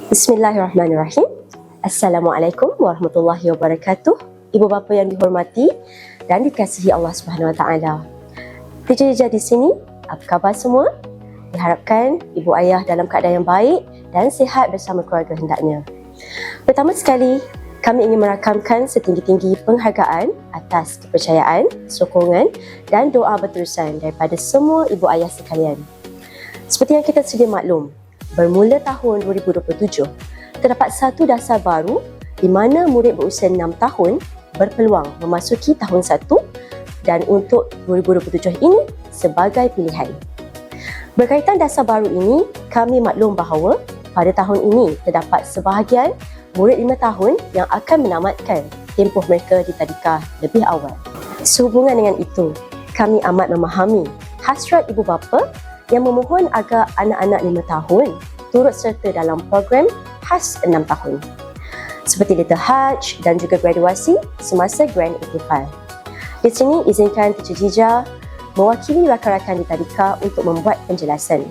Bismillahirrahmanirrahim. Assalamualaikum warahmatullahi wabarakatuh. Ibu bapa yang dihormati dan dikasihi Allah Subhanahu Wa Taala. Teacher di sini, apa khabar semua? Diharapkan ibu ayah dalam keadaan yang baik dan sihat bersama keluarga hendaknya. Pertama sekali, kami ingin merakamkan setinggi-tinggi penghargaan atas kepercayaan, sokongan dan doa berterusan daripada semua ibu ayah sekalian. Seperti yang kita sedia maklum, bermula tahun 2027, terdapat satu dasar baru di mana murid berusia 6 tahun berpeluang memasuki tahun 1 dan untuk 2027 ini sebagai pilihan. Berkaitan dasar baru ini, kami maklum bahawa pada tahun ini terdapat sebahagian murid 5 tahun yang akan menamatkan tempoh mereka di tadika lebih awal. Sehubungan dengan itu, kami amat memahami hasrat ibu bapa yang memohon agar anak-anak 5 tahun turut serta dalam program khas 6 tahun seperti Little Hajj dan juga graduasi semasa Grand 85. Di sini izinkan Teacher Jija mewakili rakan-rakan di tadika untuk membuat penjelasan.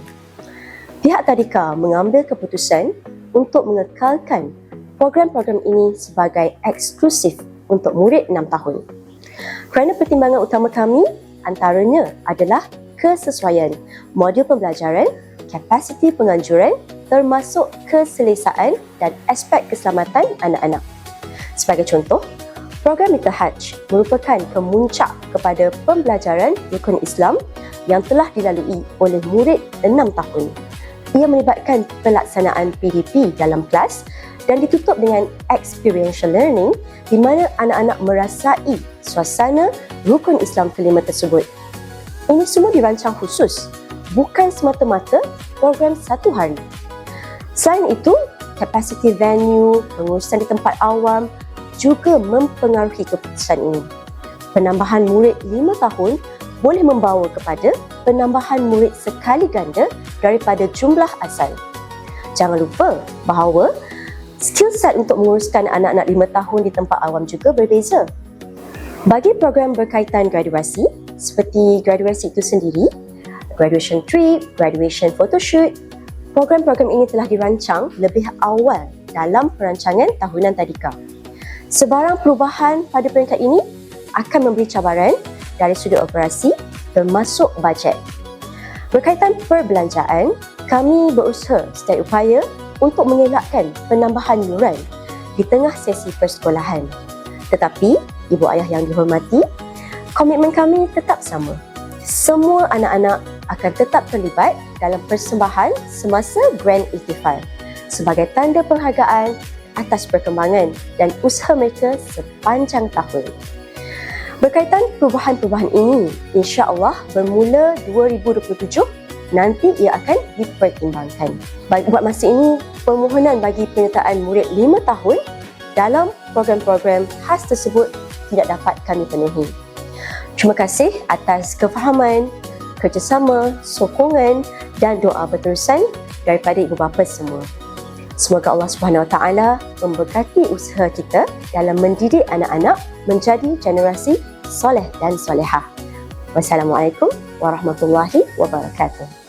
Pihak tadika mengambil keputusan untuk mengekalkan program-program ini sebagai eksklusif untuk murid 6 tahun. Kerana pertimbangan utama kami antaranya adalah kesesuaian modul pembelajaran, kapasiti penganjuran termasuk keselesaan dan aspek keselamatan anak-anak. Sebagai contoh, program Little Hajj merupakan kemuncak kepada pembelajaran rukun Islam yang telah dilalui oleh murid 6 tahun. Ia melibatkan pelaksanaan PDP dalam kelas dan ditutup dengan experiential learning di mana anak-anak merasai suasana rukun Islam kelima tersebut. Ini semua dirancang khusus, bukan semata-mata program satu hari. Selain itu, kapasiti venue, pengurusan di tempat awam juga mempengaruhi keputusan ini. Penambahan murid 5 tahun boleh membawa kepada penambahan murid sekali ganda daripada jumlah asal. Jangan lupa bahawa skill set untuk menguruskan anak-anak 5 tahun di tempat awam juga berbeza. Bagi program berkaitan graduasi, seperti graduasi itu sendiri, graduation trip, graduation photoshoot, program-program ini telah dirancang lebih awal dalam perancangan tahunan tadika. Sebarang perubahan pada peringkat ini akan memberi cabaran dari sudut operasi termasuk bajet. Berkaitan perbelanjaan, kami berusaha setiap upaya untuk mengelakkan penambahan yuran di tengah sesi persekolahan. Tetapi, ibu ayah yang dihormati, komitmen kami tetap sama. Semua anak-anak akan tetap terlibat dalam persembahan semasa Grand 85 sebagai tanda penghargaan atas perkembangan dan usaha mereka sepanjang tahun. Berkaitan perubahan-perubahan ini, insya-Allah bermula 2027 nanti ia akan dipertimbangkan. Buat masa ini, permohonan bagi penyertaan murid 5 tahun dalam program-program khas tersebut tidak dapat kami penuhi. Terima kasih atas kefahaman, kerjasama, sokongan dan doa berterusan daripada ibu bapa semua. Semoga Allah Subhanahu Wa Taala memberkati usaha kita dalam mendidik anak-anak menjadi generasi soleh dan solehah. Wassalamualaikum warahmatullahi wabarakatuh.